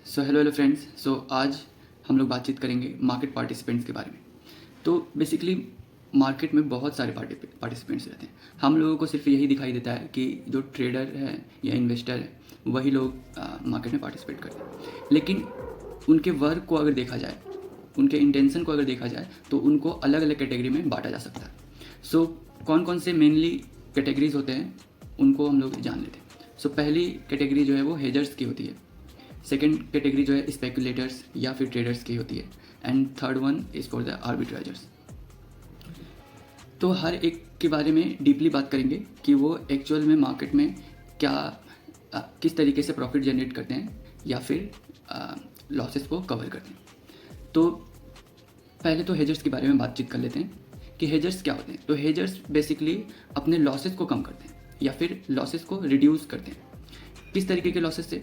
Hello friends. आज हम लोग बातचीत करेंगे मार्केट पार्टिसिपेंट्स के बारे में। तो बेसिकली मार्केट में बहुत सारे पार्टिसिपेंट्स रहते हैं। हम लोगों को सिर्फ यही दिखाई देता है कि जो ट्रेडर है या इन्वेस्टर है वही लोग मार्केट में पार्टिसिपेट करते हैं, लेकिन उनके वर्क को अगर देखा जाए, उनके इंटेंशन को अगर देखा जाए तो उनको अलग अलग कैटेगरी में बांटा जा सकता है। कौन कौन से मेनली कैटेगरीज होते हैं उनको हम लोग जान लेते हैं। पहली कैटेगरी जो है वो हेजर्स की होती है। सेकेंड कैटेगरी जो है स्पेकुलेटर्स या फिर ट्रेडर्स की होती है। And third one is for the arbitragers. तो हर एक के बारे में डीपली बात करेंगे कि वो एक्चुअल में मार्केट में क्या किस तरीके से प्रॉफिट जनरेट करते हैं या फिर लॉसेस को कवर करते हैं। तो पहले तो हेजर्स के बारे में बातचीत कर लेते हैं कि हेजर्स क्या होते हैं। तो हेजर्स बेसिकली अपने लॉसेस को कम करते हैं या फिर लॉसेस को रिड्यूस करते हैं। किस तरीके के लॉसेस से?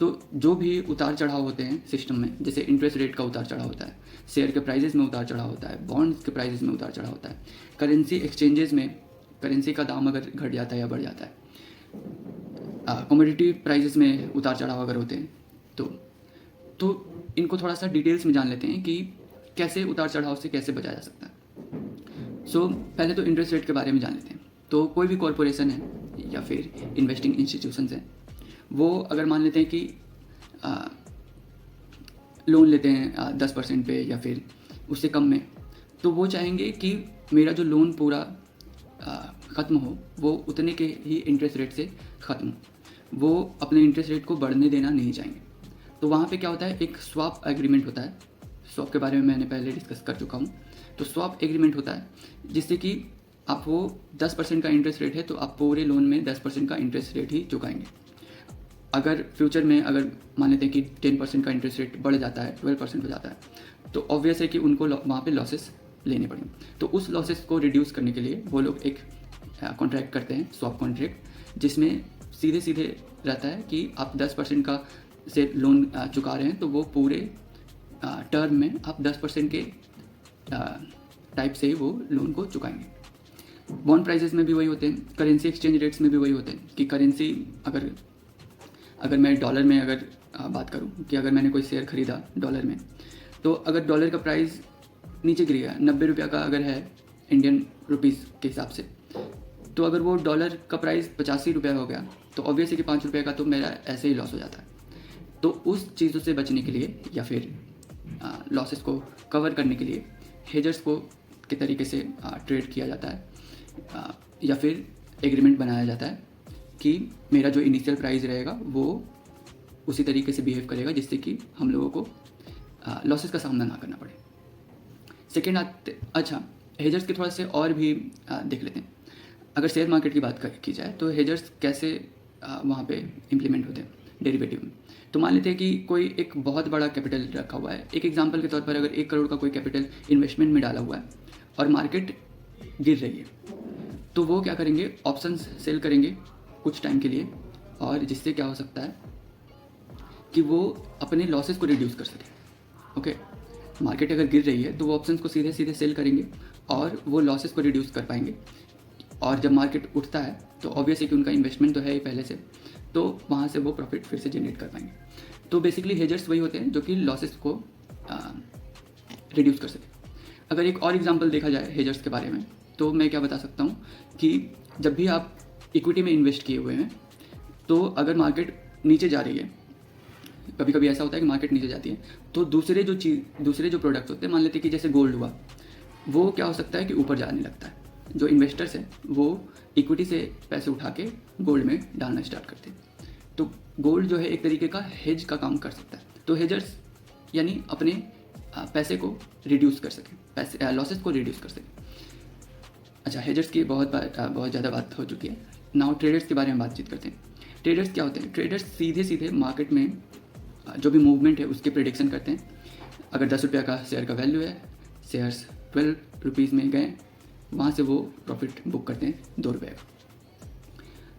तो जो भी उतार चढ़ाव होते हैं सिस्टम में, जैसे इंटरेस्ट रेट का उतार चढ़ाव होता है, शेयर के प्राइजेस में उतार चढ़ाव होता है, बॉन्ड्स के प्राइजेस में उतार चढ़ाव होता है, करेंसी एक्सचेंजेस में करेंसी का दाम अगर घट जाता है या बढ़ जाता है, कमोडिटी प्राइजेस में उतार चढ़ाव अगर होते हैं तो इनको थोड़ा सा डिटेल्स में जान लेते हैं कि कैसे उतार चढ़ाव से कैसे बचा जा सकता है। पहले तो इंटरेस्ट रेट के बारे में जान लेते हैं। तो कोई भी कॉरपोरेशन है या फिर इन्वेस्टिंग इंस्टीट्यूशंस हैं, वो अगर मान लेते हैं कि लोन लेते हैं 10% पे या फिर उससे कम में, तो वो चाहेंगे कि मेरा जो लोन पूरा ख़त्म हो वो उतने के ही इंटरेस्ट रेट से ख़त्म हो। वो अपने इंटरेस्ट रेट को बढ़ने देना नहीं चाहेंगे। तो वहाँ पे क्या होता है, एक स्वैप एग्रीमेंट होता है। स्वैप के बारे में मैंने पहले डिस्कस कर चुका हूँ। तो स्वैप एग्रीमेंट होता है जिससे कि आप वो 10% का इंटरेस्ट रेट है तो आप पूरे लोन में 10% का इंटरेस्ट रेट ही चुकाएंगे। अगर फ्यूचर में अगर मान लेते हैं कि 10% का इंटरेस्ट रेट बढ़ जाता है, 12% हो जाता है, तो ऑब्वियस है कि उनको वहाँ पे लॉसेस लेने पड़ेंगे। तो उस लॉसेस को रिड्यूस करने के लिए वो लोग एक कॉन्ट्रैक्ट करते हैं, स्वैप कॉन्ट्रैक्ट, जिसमें सीधे सीधे रहता है कि आप 10% का से लोन चुका रहे हैं तो वो पूरे टर्म में आप 10% के टाइप से ही वो लोन को चुकाएंगे। बॉन्ड प्राइजेस में भी वही होते हैं, करेंसी एक्सचेंज रेट्स में भी वही होते हैं कि करेंसी अगर मैं डॉलर में अगर बात करूं कि अगर मैंने कोई शेयर खरीदा डॉलर में, तो अगर डॉलर का प्राइस नीचे गिर गया 90 रुपया का अगर है इंडियन रुपीज़ के हिसाब से, तो अगर वो डॉलर का प्राइस 85 रुपया हो गया तो ऑब्वियस है कि 5 रुपये का तो मेरा ऐसे ही लॉस हो जाता है। तो उस चीज़ों से बचने के लिए या फिर लॉसेस को कवर करने के लिए हेजर्स को के तरीके से ट्रेड किया जाता है या फिर एग्रीमेंट बनाया जाता है कि मेरा जो इनिशियल प्राइस रहेगा वो उसी तरीके से बिहेव करेगा जिससे कि हम लोगों को लॉसेस का सामना ना करना पड़े। सेकेंड अच्छा, हेजर्स के थोड़ा से और भी देख लेते हैं। अगर शेयर मार्केट की बात की जाए तो हेजर्स कैसे वहाँ पे इम्प्लीमेंट होते हैं डेरिवेटिव में। तो मान लेते हैं कि कोई एक बहुत बड़ा कैपिटल रखा हुआ है। एक एग्जांपल के तौर पर अगर 1 करोड़ का कोई कैपिटल इन्वेस्टमेंट में डाला हुआ है और मार्केट गिर रही है, तो वो क्या करेंगे, ऑप्शंस सेल करेंगे कुछ टाइम के लिए, और जिससे क्या हो सकता है कि वो अपने लॉसेस को रिड्यूस कर सके। ओके, मार्केट अगर गिर रही है तो वो ऑप्शंस को सीधे सीधे सेल करेंगे और वो लॉसेस को रिड्यूस कर पाएंगे। और जब मार्केट उठता है तो ऑब्वियसली कि उनका इन्वेस्टमेंट तो है ही पहले से, तो वहाँ से वो प्रॉफिट फिर से जनरेट कर पाएंगे। तो बेसिकली हेजर्स वही होते हैं जो कि लॉसेस को रिड्यूस कर सके। अगर एक और एग्जांपल देखा जाए हेजर्स के बारे में, तो मैं क्या बता सकता हूँ कि जब भी आप इक्विटी में इन्वेस्ट किए हुए हैं, तो अगर मार्केट नीचे जा रही है, कभी कभी ऐसा होता है कि मार्केट नीचे जाती है, तो दूसरे जो प्रोडक्ट्स होते हैं, मान लेते हैं कि जैसे गोल्ड हुआ, वो क्या हो सकता है कि ऊपर जाने लगता है। जो इन्वेस्टर्स हैं वो इक्विटी से पैसे उठा के गोल्ड में डालना स्टार्ट करते हैं। तो गोल्ड जो है एक तरीके का हेज का काम कर सकता है। तो हेजर्स यानी अपने पैसे को रिड्यूस कर सके, लॉसेस को रिड्यूस कर सके। अच्छा, हेजर्स की बहुत ज़्यादा बात हो चुकी है। नाउ ट्रेडर्स के बारे में बातचीत करते हैं। ट्रेडर्स क्या होते हैं? ट्रेडर्स सीधे सीधे मार्केट में जो भी मूवमेंट है उसके प्रेडिक्शन करते हैं। अगर 10 रुपया का शेयर का वैल्यू है, शेयर्स 12 रुपीज़ में गए, वहाँ से वो प्रॉफिट बुक करते हैं 2 रुपये का।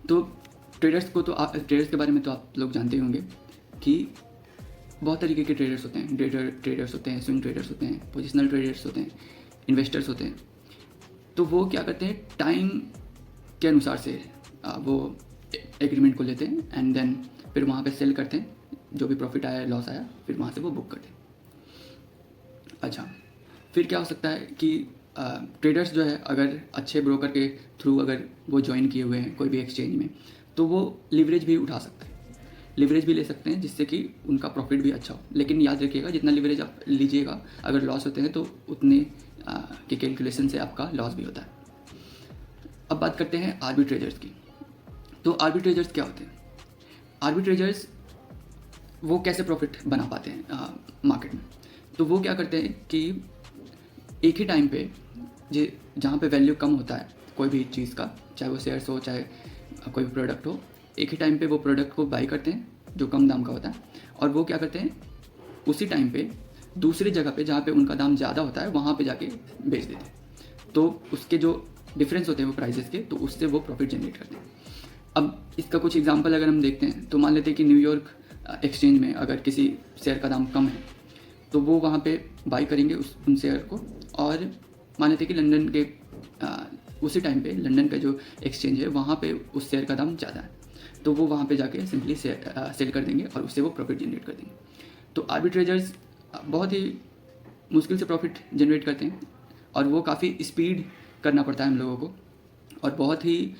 तो ट्रेडर्स के बारे में तो आप लोग जानते ही होंगे कि बहुत तरीके के ट्रेडर्स होते हैं। ट्रेडर्स होते हैं, स्विंग ट्रेडर्स होते हैं, पोजिशनल ट्रेडर्स होते हैं, इन्वेस्टर्स होते हैं। तो वो क्या करते हैं, टाइम के अनुसार से वो एग्रीमेंट को लेते हैं एंड देन फिर वहाँ पे सेल करते हैं जो भी प्रॉफिट आया लॉस आया फिर वहाँ से वो बुक कर दें। अच्छा, फिर क्या हो सकता है कि ट्रेडर्स जो है अगर अच्छे ब्रोकर के थ्रू अगर वो ज्वाइन किए हुए हैं कोई भी एक्सचेंज में, तो वो लिवरेज भी उठा सकते हैं, लिवरेज भी ले सकते हैं, जिससे कि उनका प्रॉफिट भी अच्छा हो। लेकिन याद रखिएगा जितना लिवरेज आप लीजिएगा अगर लॉस होते हैं तो उतने के कैलकुलेशन से आपका लॉस भी होता है। अब बात करते हैं आर्बिट्रेजर्स की। तो आर्बिट्रेजर्स क्या होते हैं? आर्बिट्रेजर्स वो कैसे प्रॉफिट बना पाते हैं मार्केट में? तो वो क्या करते हैं कि एक ही टाइम पे जहाँ पे वैल्यू कम होता है कोई भी चीज़ का, चाहे वो शेयर्स हो चाहे कोई भी प्रोडक्ट हो, एक ही टाइम पे वो प्रोडक्ट को बाई करते हैं जो कम दाम का होता है, और वो क्या करते हैं उसी टाइम पे दूसरी जगह पे जहाँ पे उनका दाम ज़्यादा होता है वहाँ पे जाके बेच देते हैं। तो उसके जो डिफरेंस होते हैं वो प्राइसेस के, तो उससे वो प्रॉफिट जनरेट करते हैं। अब इसका कुछ एग्जांपल अगर हम देखते हैं तो मान लेते हैं कि न्यूयॉर्क एक्सचेंज में अगर किसी शेयर का दाम कम है तो वो वहाँ पे बाई करेंगे उन शेयर को, और मान लेते हैं कि लंदन के उसी टाइम पे लंदन का जो एक्सचेंज है वहाँ पे उस शेयर का दाम ज़्यादा है, तो वो वहाँ पे जाके सिंपली सेल कर देंगे और उससे वो प्रॉफिट जनरेट कर देंगे। तो आर्बिट्रेजर्स बहुत ही मुश्किल से प्रॉफिट जनरेट करते हैं और वो काफ़ी स्पीड करना पड़ता है हम लोगों को, और बहुत ही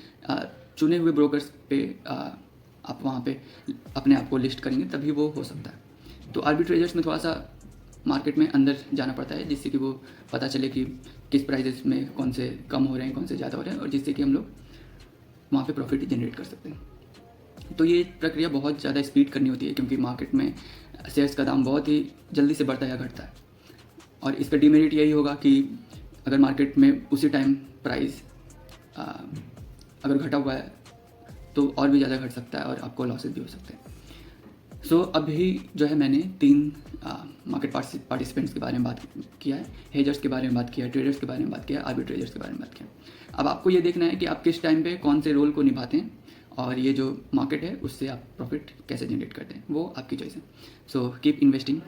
चुने हुए ब्रोकर्स पे आप वहाँ पे अपने आप को लिस्ट करेंगे तभी वो हो सकता है। तो आर्बिट्रेजर्स में थोड़ा सा मार्केट में अंदर जाना पड़ता है जिससे कि वो पता चले कि किस प्राइजेस में कौन से कम हो रहे हैं कौन से ज़्यादा हो रहे हैं, और जिससे कि हम लोग वहाँ पे प्रॉफिट जनरेट कर सकते हैं। तो ये प्रक्रिया बहुत ज़्यादा स्पीड करनी होती है क्योंकि मार्केट में शेयर्स का दाम बहुत ही जल्दी से बढ़ता या घटता है, और इसका डिमेरिट यही होगा कि अगर मार्केट में उसी टाइम प्राइस अगर घटा हुआ है तो और भी ज़्यादा घट सकता है और आपको लॉसेस भी हो सकते हैं। सो अभी जो है मैंने 3 मार्केट पार्टिसिपेंट्स के बारे में बात किया है, हेजर्स के बारे में बात किया है, ट्रेडर्स के बारे में बात किया है, आर्बिट्रेजर्स के बारे में बात किया है। अब आपको ये देखना है कि आप किस टाइम पे कौन से रोल को निभाते हैं और ये जो मार्केट है उससे आप प्रॉफिट कैसे जनरेट करते हैं, वो आपकी चॉइस है। So keep investing.